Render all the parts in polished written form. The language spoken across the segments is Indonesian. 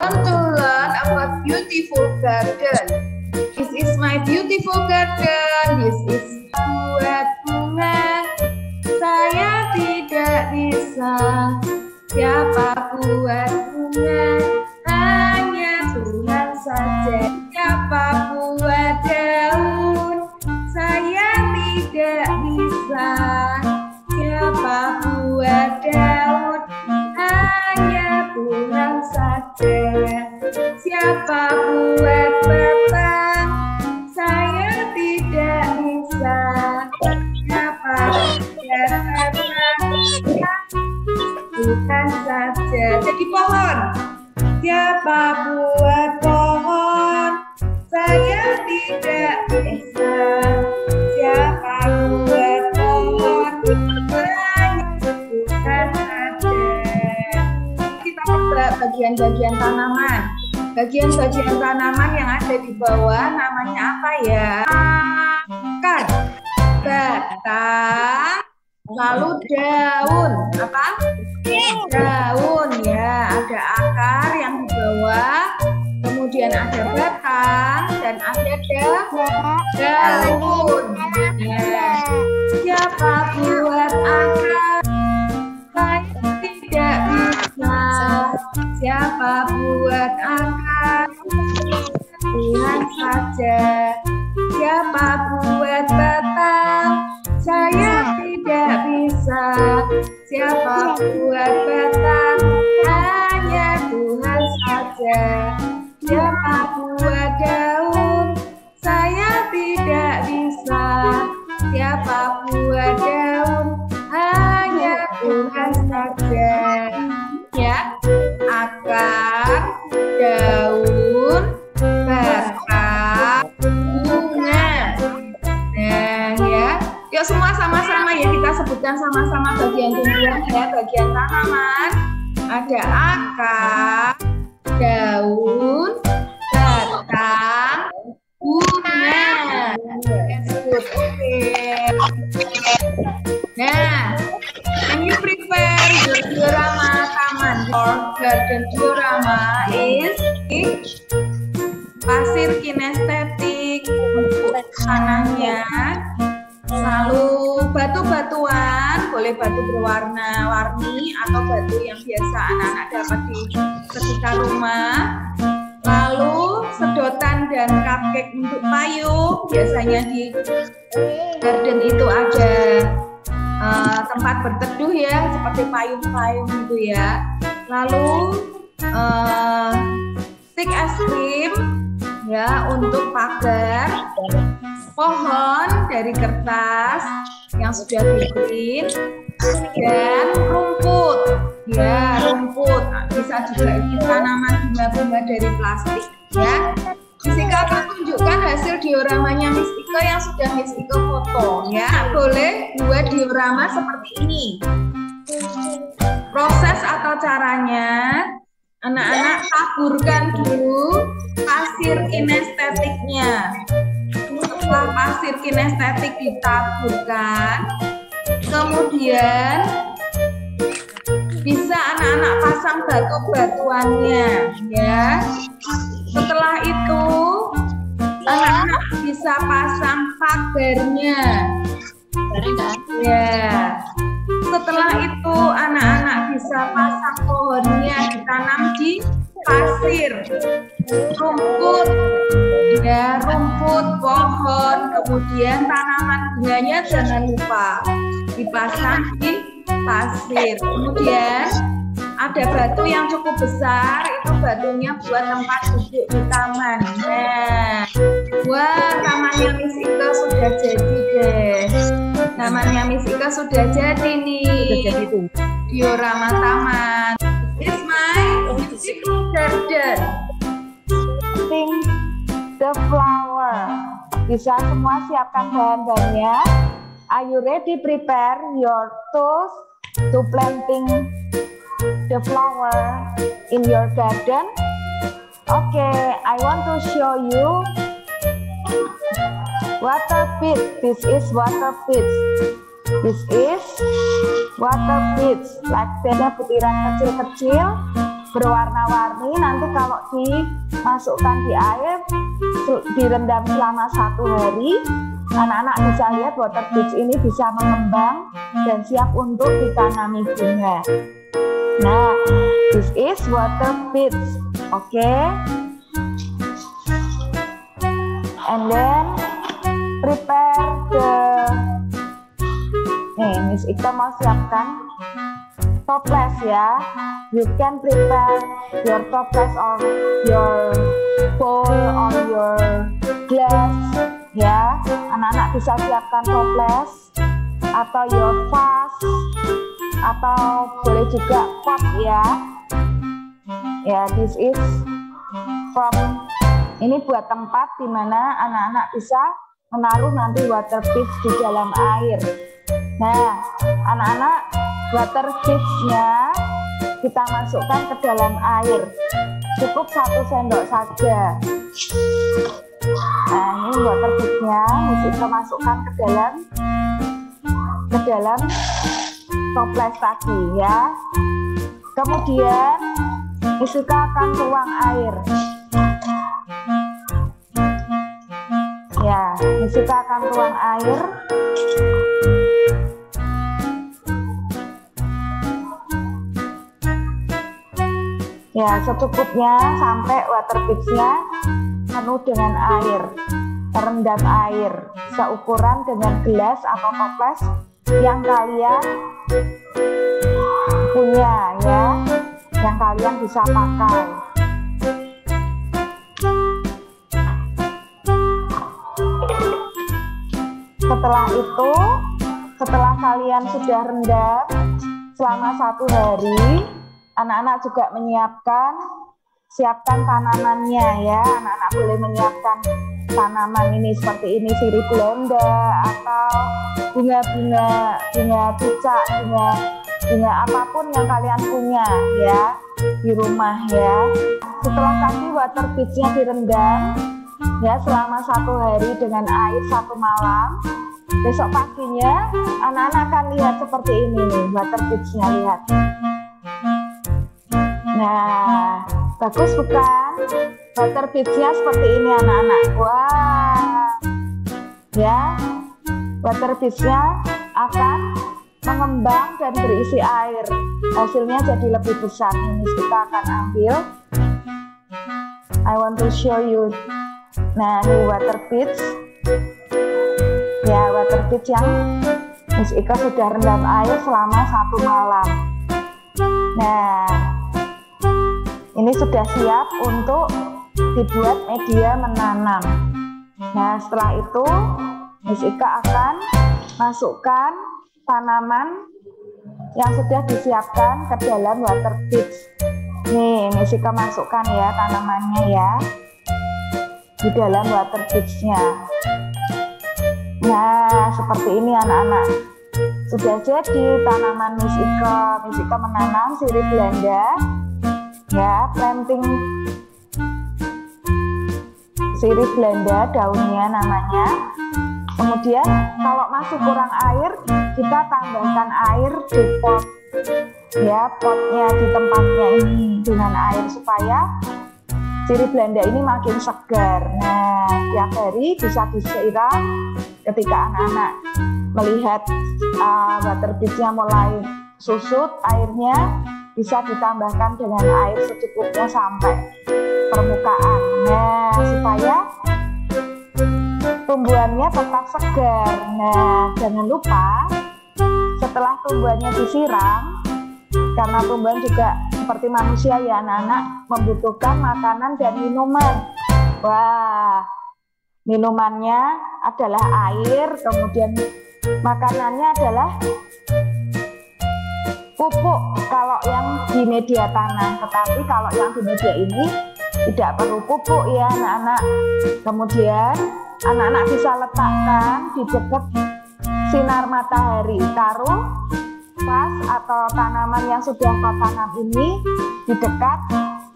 Want to learn about beautiful garden. This is my beautiful garden. This is buat bunga. Saya tidak bisa. Siapa buat bunga? Hanya Tuhan saja. Siapa buat daun? Saya tidak bisa. Siapa buat daun? Hanya Tuhan saja. Siapa buat batang? Saya tidak bisa. Siapa buat batang? Tuhan saja. Jadi pohon. Siapa buat pohon? Saya tidak bisa. Siapa buat pohon? Tuhan saja. Kita coba bagian-bagian tanaman. Bagian-bagian tanaman yang ada di bawah namanya apa ya? Akar, batang, lalu daun. Apa? Daun ya. Ada akar yang di bawah, kemudian ada batang dan ada daun. Ya. Siapa buat akar? Saya tidak bisa. Siapa buat akar? Tuhan saja. Siapa buat batang? Saya tidak bisa. Siapa buat batang? Hanya Tuhan saja. Siapa buat daun? Saya tidak bisa. Siapa buat daun? Hanya Tuhan saja. Ya, akar, daun, batang, bunga. Nah ya, yuk semua sama-sama ya, kita sebutkan sama-sama bagian-bagian ya. Bagian tanaman ada akar, daun, batang, bunga. Nah, can you prepare your diorama taman? Your garden diorama is pasir kinestetik untuk tanahnya, lalu batu-batuan, boleh batu berwarna-warni atau batu yang biasa anak-anak dapat di sekitar rumah, lalu sedotan dan cupcake untuk payung. Biasanya di garden itu ada tempat berteduh ya, seperti payung-payung gitu ya. Lalu stick es krim ya untuk pagar, pohon dari kertas yang sudah di-print, dan rumput ya, rumput. Bisa juga ini tanaman bunga-bunga dari plastik ya. Misika akan tunjukkan hasil dioramanya Miss Ika yang sudah Miss Ika foto ya. Boleh buat diorama seperti ini. Proses atau caranya, anak-anak taburkan dulu pasir kinestetiknya. Setelah pasir kinestetik ditaburkan, kemudian bisa anak-anak pasang batu-batuannya ya. Setelah itu anak-anak bisa pasang pagarnya ya. Setelah itu anak-anak bisa pasang pohonnya, ditanam di pasir, rumput ya, rumput, pohon, kemudian tanaman bunganya jangan lupa dipasang di pasir. Kemudian ada batu yang cukup besar, itu batunya buat tempat duduk di taman. Nah, wah, tamannya Miss Ika sudah jadi deh. Tamannya Miss Ika sudah jadi nih. Diorama taman. It's my beautiful garden. Pink the flower. Bisa semua siapkan bahan-bahannya. Are you ready? Prepare your tools to planting the flower in your garden. Okay, I want to show you water pit. This is water pit. This is water pits. Like ada butiran kecil-kecil berwarna-warni. Nanti kalau dimasukkan di air, direndam selama 1 hari, anak-anak bisa lihat water beets ini bisa mengembang dan siap untuk ditanami bunga. Nah, this is water beets, okay? And then prepare Miss Ika mau siapkan toples ya. You can prepare your toples on your bowl or your glass ya. Anak-anak bisa siapkan toples atau your vase atau boleh juga pot ya. Ya, this is ini buat tempat di mana anak-anak bisa menaruh nanti water beets di dalam air. Nah, anak-anak, water beets-nya kita masukkan ke dalam air. Cukup 1 sendok saja. Nah, ini water beets-nya kita masukkan ke dalam toples tadi ya. Kemudian Misika akan tuang air. Ya, Misika akan tuang air. Ya, secukupnya sampai water beets-nya penuh dengan air, terendam air, seukuran dengan gelas atau toples yang kalian punya ya, yang kalian bisa pakai. Setelah itu, setelah kalian sudah rendam selama 1 hari, anak-anak juga siapkan tanamannya ya. Anak-anak boleh menyiapkan tanaman ini seperti ini, sirih belanda atau bunga cicak, bunga apapun yang kalian punya ya di rumah ya. Setelah tadi water beets-nya direndam ya selama 1 hari dengan air 1 malam, besok paginya anak-anak akan lihat seperti ini nih water beets-nya, lihat. Nah, bagus bukan? Water beets-nya seperti ini anak-anak. Wah, ya, water beets-nya akan mengembang dan berisi air. Hasilnya jadi lebih besar. Ini kita akan ambil. I want to show you. Nah, ini water beets. Ya, water beets yang Miss Ika sudah rendam air selama 1 malam. Nah, ini sudah siap untuk dibuat media menanam. Nah, setelah itu Miss Ika akan masukkan tanaman yang sudah disiapkan ke dalam water beets. Nih, Miss Ika masukkan ya tanamannya ya di dalam water beets-nya. Nah, seperti ini anak-anak. Sudah jadi tanaman Miss Ika. Miss Ika menanam sirih belanda. Ya, planting sirih belanda, daunnya namanya. Kemudian kalau masih kurang air, kita tambahkan air di pot ya, potnya di tempatnya ini dengan air supaya sirih belanda ini makin segar. Nah, tiap hari bisa disiram. Ketika anak-anak melihat water beets-nya mulai susut airnya, bisa ditambahkan dengan air secukupnya sampai permukaan. Nah, supaya tumbuhannya tetap segar. Nah, jangan lupa setelah tumbuhannya disiram, karena tumbuhan juga seperti manusia ya anak-anak, membutuhkan makanan dan minuman. Wah, minumannya adalah air, kemudian makanannya adalah pupuk kalau yang di media tanah. Tetapi kalau yang di media ini tidak perlu pupuk ya anak-anak. Kemudian anak-anak bisa letakkan di dekat sinar matahari. Taruh vas atau tanaman yang sudah kau tanam ini di dekat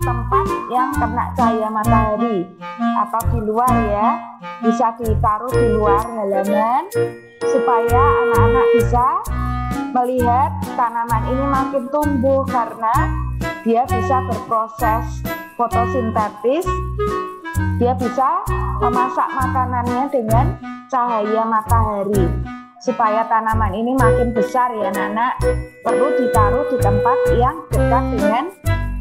tempat yang kena cahaya matahari, atau di luar ya, bisa ditaruh di luar halaman supaya anak-anak bisa melihat tanaman ini makin tumbuh, karena dia bisa berproses fotosintetis, dia bisa memasak makanannya dengan cahaya matahari. Supaya tanaman ini makin besar ya anak-anak, perlu ditaruh di tempat yang dekat dengan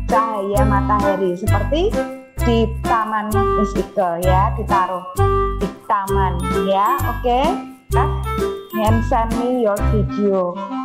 cahaya matahari, seperti di taman Istiqlal ya, ditaruh di taman ya. Oke, and send me your video.